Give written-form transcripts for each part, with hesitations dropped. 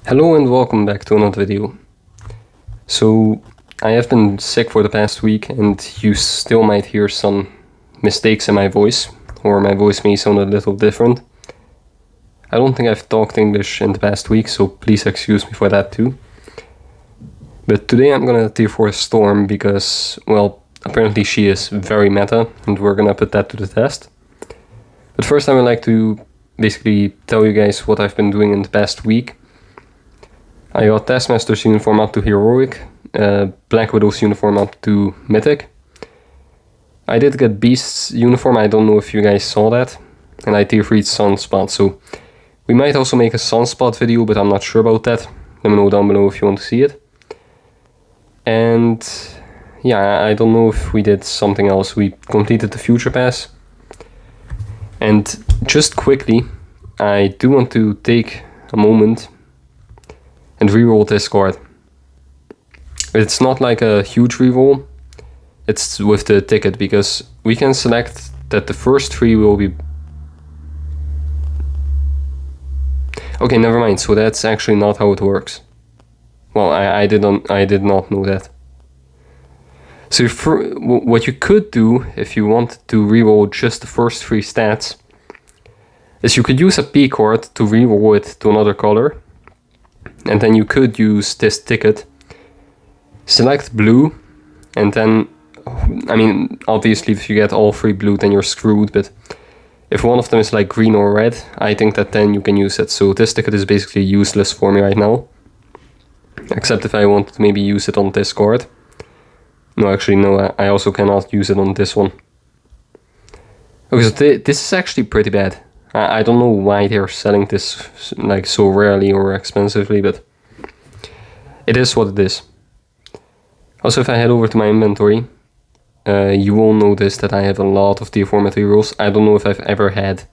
Hello and welcome back to another video. So I have been sick for the past week and you still might hear some mistakes in my voice, or my voice may sound a little different. I don't think I've talked English in the past week, so please excuse me for that too. But today I'm gonna tier 4 Storm because, well, apparently she is very meta and we're gonna put that to the test. But first I would like to basically tell you guys what I've been doing in the past week. I got Taskmaster's uniform up to Heroic, Black Widow's uniform up to Mythic. I did get Beast's uniform, I don't know if you guys saw that. And I tier 3'd Sunspot, so we might also make a Sunspot video, but I'm not sure about that. Let me know down below if you want to see it. And yeah, I don't know if we did something else. We completed the Future Pass. And just quickly, I do want to take a moment and reroll this card. It's not like a huge reroll, it's with the ticket, because we can select that the first 3 will be... Okay, never mind, so that's actually not how it works. Well, I did not know that. So what you could do, if you wanted to reroll just the first 3 stats, is you could use a P card to reroll it to another color. And then you could use this ticket, select blue, and then, I mean, obviously if you get all 3 blue then you're screwed, but if one of them is like green or red, I think that then you can use it. So this ticket is basically useless for me right now, except if I wanted to maybe use it on this card. No, actually no, I also cannot use it on this one. Okay, so this is actually pretty bad. I don't know why they're selling this like so rarely or expensively, but it is what it is. Also, if I head over to my inventory, you will notice that I have a lot of tier 4 materials. I don't know if I've ever had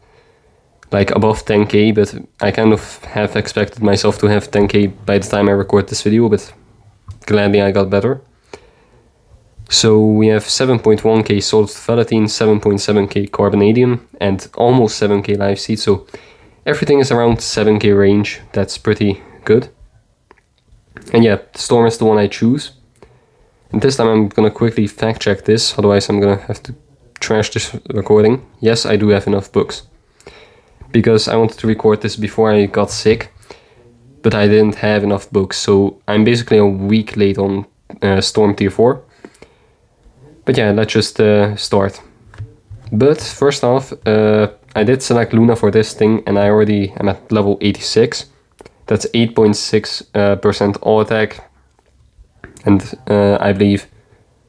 like above 10k, but I kind of have expected myself to have 10k by the time I record this video, but gladly I got better. So we have 7.1k solid velveteen, 7.7k carbonadium, and almost 7k live seed, so everything is around 7k range. That's pretty good. And yeah, Storm is the one I choose. And this time I'm gonna quickly fact check this, otherwise I'm gonna have to trash this recording. Yes, I do have enough books, because I wanted to record this before I got sick, but I didn't have enough books, so I'm basically a week late on Storm tier 4. But yeah, let's just start. But first off, I did select Luna for this thing and I already am at level 86. That's 8.6% all attack and I believe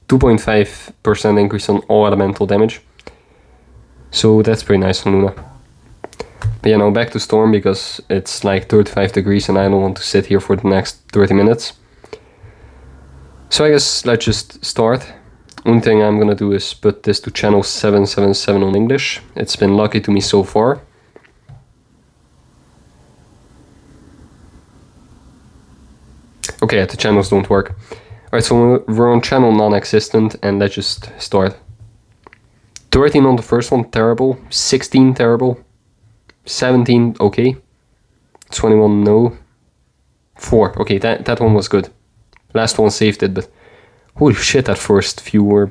2.5% increase on all elemental damage. So that's pretty nice on Luna. But yeah, now back to Storm because it's like 35 degrees and I don't want to sit here for the next 30 minutes. So I guess let's just start. Only thing I'm gonna do is put this to channel 777 on English. It's been lucky to me so far. Okay, the channels don't work. Alright, so we're on channel non-existent and let's just start. 13 on the first one, terrible. 16, terrible. 17, okay. 21, no. 4, okay, that one was good. Last one saved it, but holy shit, that first few were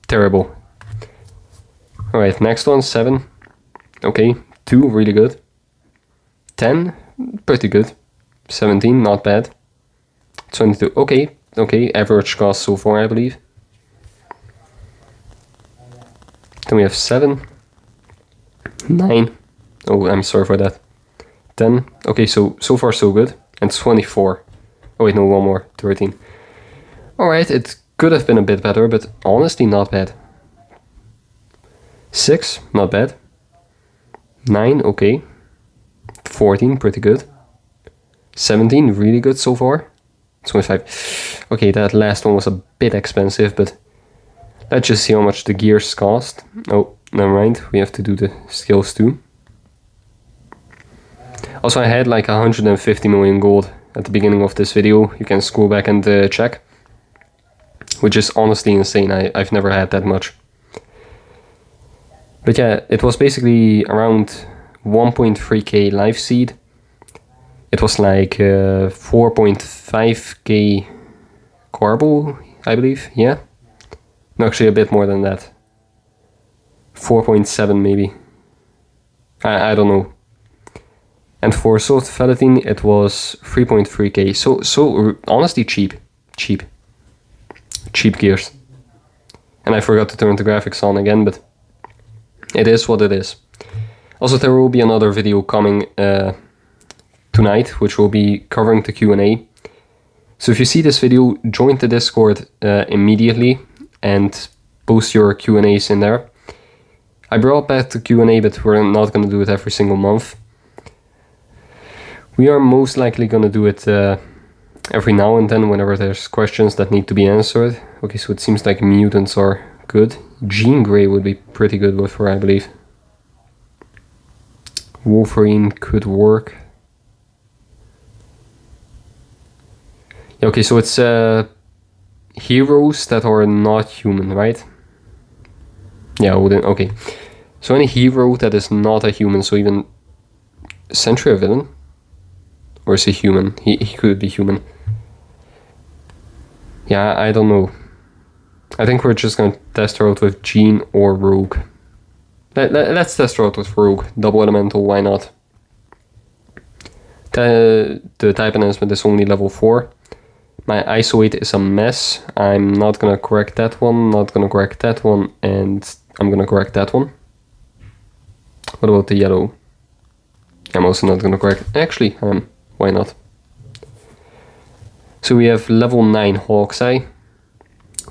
terrible. Alright, next one, 7. Okay, 2, really good. 10, pretty good. 17, not bad. 22, okay, average cost so far, I believe. Then we have 7. 9. Oh, I'm sorry for that. 10, okay, so far so good. And 24. Oh wait, no, one more, 13. Alright, it could have been a bit better, but honestly not bad. 6, not bad. 9, okay. 14, pretty good. 17, really good so far. 25. Okay, that last one was a bit expensive, but let's just see how much the gears cost. Oh, never mind, we have to do the skills too. Also, I had like 150 million gold at the beginning of this video. You can scroll back and check. Which is honestly insane, I've never had that much. But yeah, it was basically around 1.3k live seed, it was like 4.5k Carbo, I believe, yeah? No, actually a bit more than that. 4.7 maybe. I don't know. And for soft Velatine it was 3.3k. So honestly cheap gears. And I forgot to turn the graphics on again, but it is what it is. Also, there will be another video coming tonight, which will be covering the Q&A. So if you see this video, join the Discord immediately and post your Q&As in there. I brought back the Q&A, but we're not going to do it every single month. We are most likely going to do it every now and then whenever there's questions that need to be answered. Okay, so it seems like mutants are good. Jean Grey would be pretty good with her, I believe. Wolverine could work. Yeah, okay, so it's heroes that are not human, right? Yeah, okay. So any hero that is not a human, so even Sentry a villain? Or is he human? He could be human. Yeah, I don't know. I think we're just gonna test her out with Jean or Rogue. Let's test her out with Rogue. Double Elemental, why not? The type enhancement is only level 4. My ISO 8 is a mess. I'm not gonna correct that one, not gonna correct that one, and I'm gonna correct that one. What about the yellow? I'm also not gonna correct. Actually, why not? So we have level 9 Hawkeye.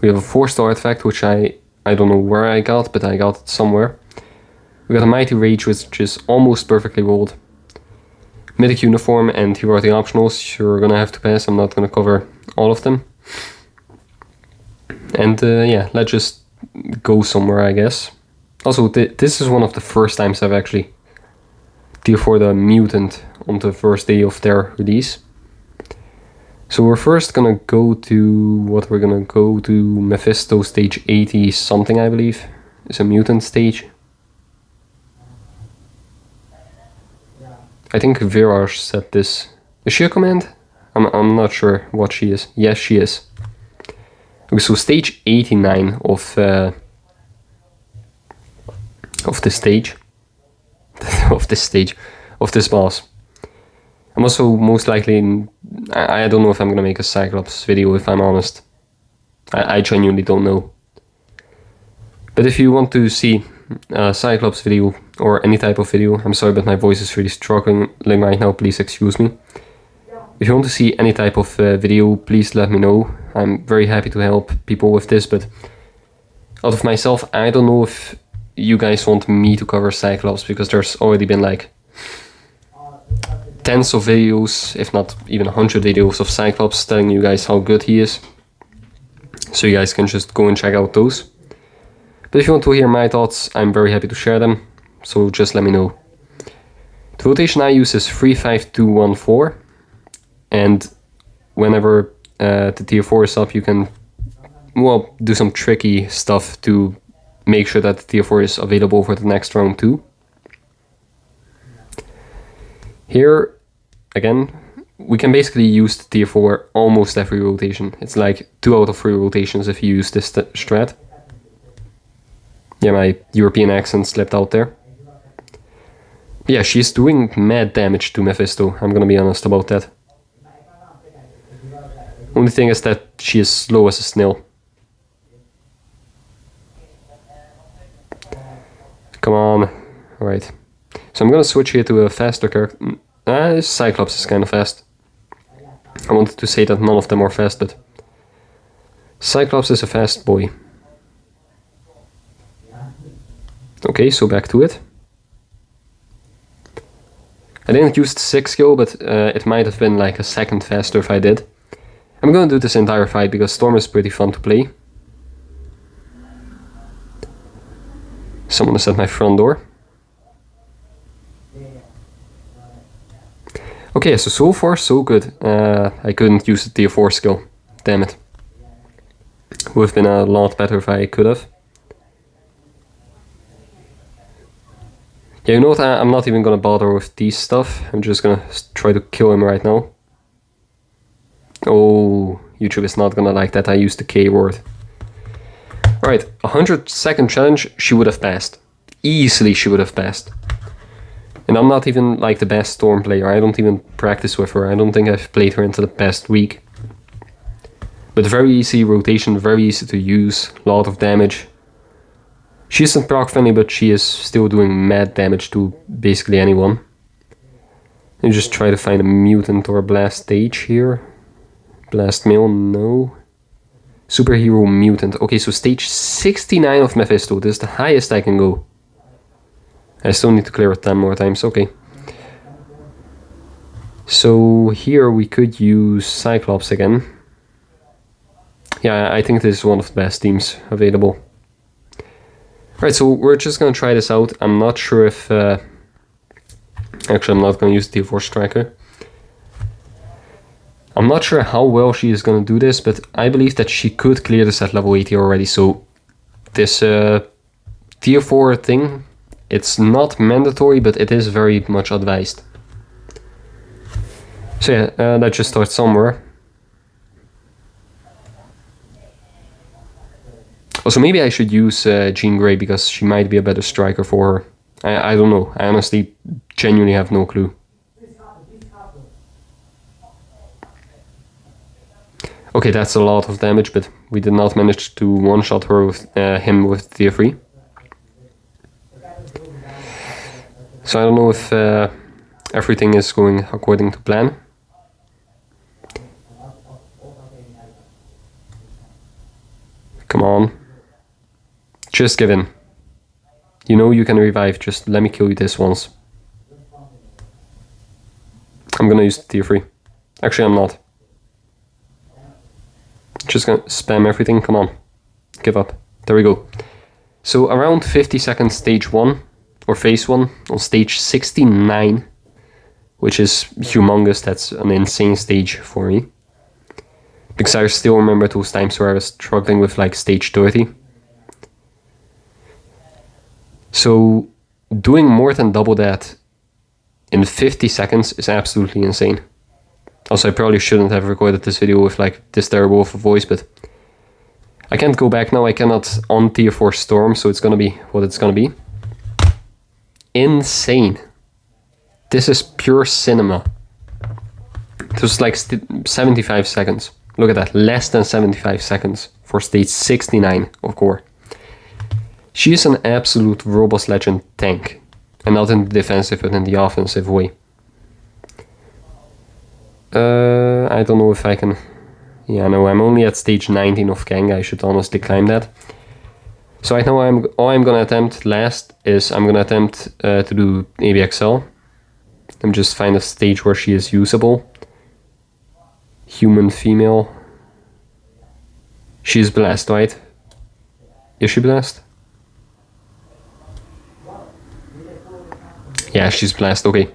We have a 4-star artifact, which I don't know where I got, but I got it somewhere. We got a Mighty Rage, which is almost perfectly rolled. Mythic Uniform, and here are the optionals. You're gonna have to pass, I'm not gonna cover all of them. And yeah, let's just go somewhere, I guess. Also, this is one of the first times I've actually tier 4 the mutant on the first day of their release. So we're first gonna go to, what we're gonna go to, Mephisto stage 80 something, I believe. It's a mutant stage. I think Viraj said this. Is she a command? I'm not sure what she is. Yes, she is. Okay, so stage 89 of this stage. of this boss. I'm also most likely, I don't know if I'm gonna make a Cyclops video, if I'm honest. I genuinely don't know. But if you want to see a Cyclops video or any type of video, I'm sorry but my voice is really struggling right now, please excuse me. If you want to see any type of video, please let me know. I'm very happy to help people with this, but out of myself, I don't know if you guys want me to cover Cyclops, because there's already been like tens of videos, if not even 100 videos of Cyclops telling you guys how good he is. So you guys can just go and check out those. But if you want to hear my thoughts, I'm very happy to share them, so just let me know. The rotation I use is 3-5-2-1-4, and whenever the tier 4 is up, you can, well, do some tricky stuff to make sure that the tier 4 is available for the next round too. Here, again, we can basically use the tier 4 almost every rotation. It's like 2 out of 3 rotations if you use this strat. Yeah, my European accent slipped out there. But yeah, she's doing mad damage to Mephisto, I'm gonna be honest about that. Only thing is that she is slow as a snail. Come on. Alright. So I'm gonna switch here to a faster character. Cyclops is kind of fast. I wanted to say that none of them are fast, but Cyclops is a fast boy. Okay, so back to it. I didn't use the 6 skill, but it might have been like a second faster if I did. I'm gonna do this entire fight because Storm is pretty fun to play. Someone is at my front door. Okay, so far so good. I couldn't use the tier 4 skill. Damn it. Would have been a lot better if I could have. Yeah, you know what? I'm not even gonna bother with these stuff. I'm just gonna try to kill him right now. Oh, YouTube is not gonna like that I used the K word. Alright, 100-second challenge, she would have passed. Easily she would have passed. And I'm not even like the best Storm player. I don't even practice with her. I don't think I've played her into the past week. But very easy rotation, very easy to use, a lot of damage. She isn't proc friendly, but she is still doing mad damage to basically anyone. And just try to find a mutant or a blast stage here. Blast male, no. Superhero mutant. Okay, so stage 69 of Mephisto. This is the highest I can go. I still need to clear it 10 more times, okay. So here we could use Cyclops again. Yeah, I think this is one of the best teams available. Right, so we're just gonna try this out. I'm not sure if... actually, I'm not gonna use the T4 Striker. I'm not sure how well she is gonna do this, but I believe that she could clear this at level 80 already. So this tier 4 thing, it's not mandatory, but it is very much advised. So yeah, let's just start somewhere. Also, maybe I should use Jean Grey, because she might be a better striker for her. I don't know. I honestly, genuinely have no clue. Okay, that's a lot of damage, but we did not manage to one-shot her with, him with tier 3. So I don't know if everything is going according to plan. Come on. Just give in. You know you can revive, just let me kill you this once. I'm gonna use the tier 3. Actually, I'm not. Just gonna spam everything, come on. Give up. There we go. So around 50 seconds stage 1, or phase 1, on stage 69, which is humongous, that's an insane stage for me. Because I still remember those times where I was struggling with like stage 30. So doing more than double that in 50 seconds is absolutely insane. Also, I probably shouldn't have recorded this video with like this terrible of a voice, but I can't go back now. I cannot on tier 4 Storm, so it's gonna be what it's gonna be. Insane. This is pure cinema. It was like 75 seconds. Look at that, less than 75 seconds for stage 69 of core. She is an absolute Robust Legend tank, and not in the defensive but in the offensive way. I don't know if I can... Yeah, no, I'm only at stage 19 of Kang, I should honestly climb that. So right now all I'm gonna attempt last is I'm gonna attempt to do ABXL. And just find a stage where she is usable. Human female. She's blessed, right? Is she blessed? Yeah, she's blessed, okay.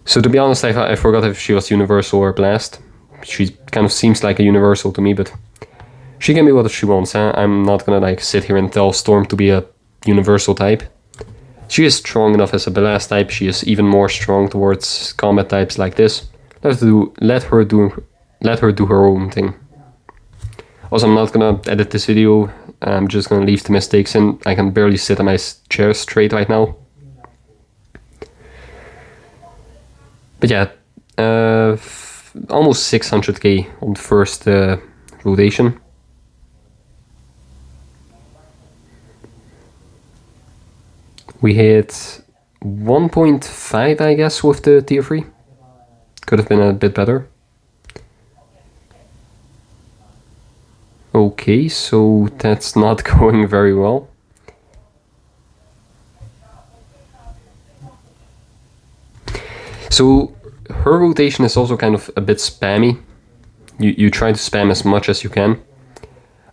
So to be honest, I forgot if she was universal or blessed. She kind of seems like a universal to me, but she can be what she wants. Huh? I'm not gonna like sit here and tell Storm to be a universal type. She is strong enough as a blast type. She is even more strong towards combat types like this. Let her do her own thing. Also, I'm not gonna edit this video. I'm just gonna leave the mistakes in. I can barely sit on my chair straight right now. But yeah, almost 600k on the first rotation. We hit 1.5, I guess, with the tier 3. Could have been a bit better. Okay, so that's not going very well. So her rotation is also kind of a bit spammy. You try to spam as much as you can.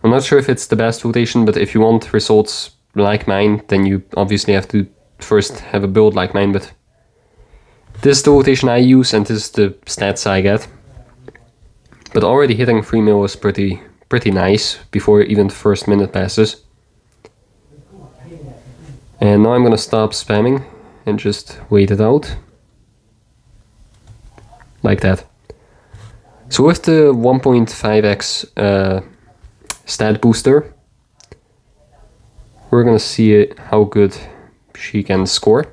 I'm not sure if it's the best rotation, but if you want results like mine, then you obviously have to first have a build like mine, but this is the rotation I use and this is the stats I get. But already hitting 3 mil is pretty nice before even the first minute passes. And now I'm gonna stop spamming and just wait it out. Like that. So with the 1.5x stat booster, we're gonna see how good she can score.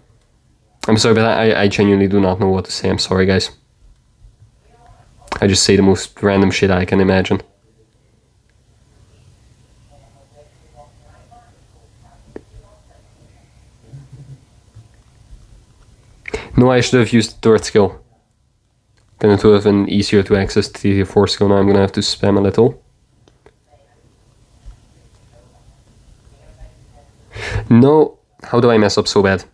I'm sorry, but I genuinely do not know what to say. I'm sorry, guys. I just say the most random shit I can imagine. No, I should have used the third skill. Then it would have been easier to access the T4 skill. Now I'm gonna have to spam a little. No, how do I mess up so bad?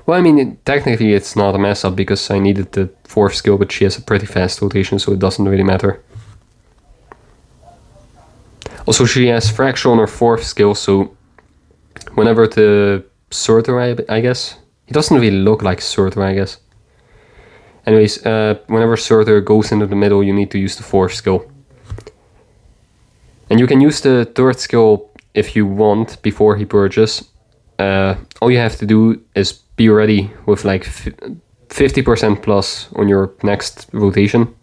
Well, I mean, technically it's not a mess up because I needed the fourth skill, but she has a pretty fast rotation, so it doesn't really matter. Also, she has fracture on her fourth skill, so whenever the sorter, I guess, he doesn't really look like sorter, I guess. Anyways, whenever sorter goes into the middle, you need to use the fourth skill. And you can use the third skill if you want before he purges. All you have to do is be ready with like 50% plus on your next rotation.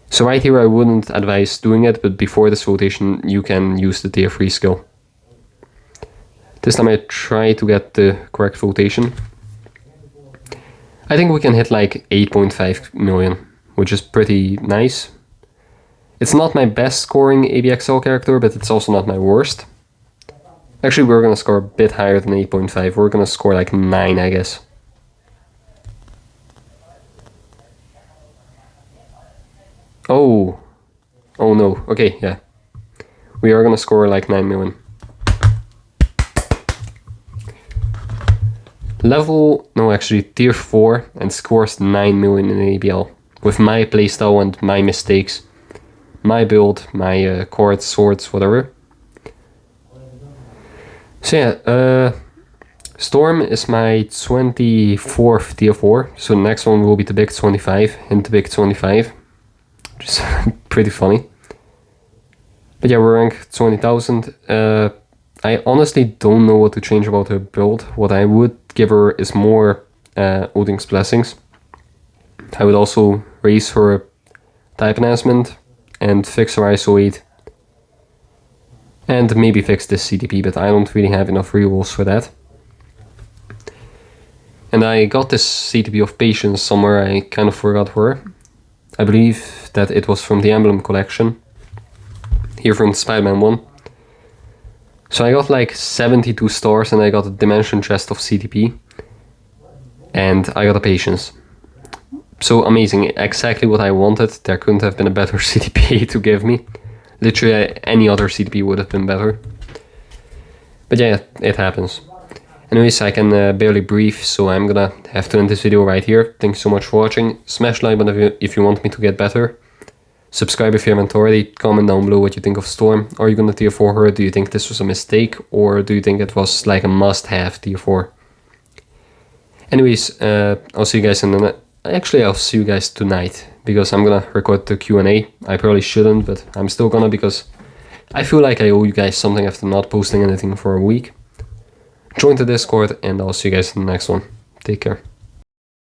So right here I wouldn't advise doing it, but before this rotation you can use the tier 3 skill. This time I try to get the correct rotation. I think we can hit like 8.5 million, which is pretty nice. It's not my best scoring ABXL character, but it's also not my worst. Actually, we're gonna score a bit higher than 8.5. We're gonna score like 9, I guess. Oh. Oh no. Okay, yeah. We are gonna score like 9 million. Level, no, actually tier 4 and scores 9 million in ABL. With my playstyle and my mistakes. My build, my chords, swords, whatever. So yeah, Storm is my 24th tier 4. So the next one will be the big 25 and the big 25. Which is pretty funny. But yeah, we're ranked 20,000. I honestly don't know what to change about her build. What I would give her is more Odin's Blessings. I would also raise her type enhancement and fix her ISO 8. And maybe fix this CTP, but I don't really have enough rerolls for that. And I got this CTP of Patience somewhere, I kind of forgot where. I believe that it was from the Emblem collection. Here from Spider-Man 1. So I got like 72 stars and I got a Dimension chest of CTP. And I got a Patience. So amazing, exactly what I wanted. There couldn't have been a better CTP to give me. Literally any other CTP would have been better. But yeah, it happens. Anyways, I can barely breathe, so I'm gonna have to end this video right here. Thanks so much for watching. Smash like button if you want me to get better. Subscribe if you haven't already. Comment down below what you think of Storm. Are you gonna tier 4 her? Do you think this was a mistake? Or do you think it was like a must-have tier 4? Anyways, I'll see you guys in the... Actually, I'll see you guys tonight. Because I'm gonna record the Q&A. I probably shouldn't, but I'm still gonna because I feel like I owe you guys something after not posting anything for a week. Join the Discord and I'll see you guys in the next one. Take care.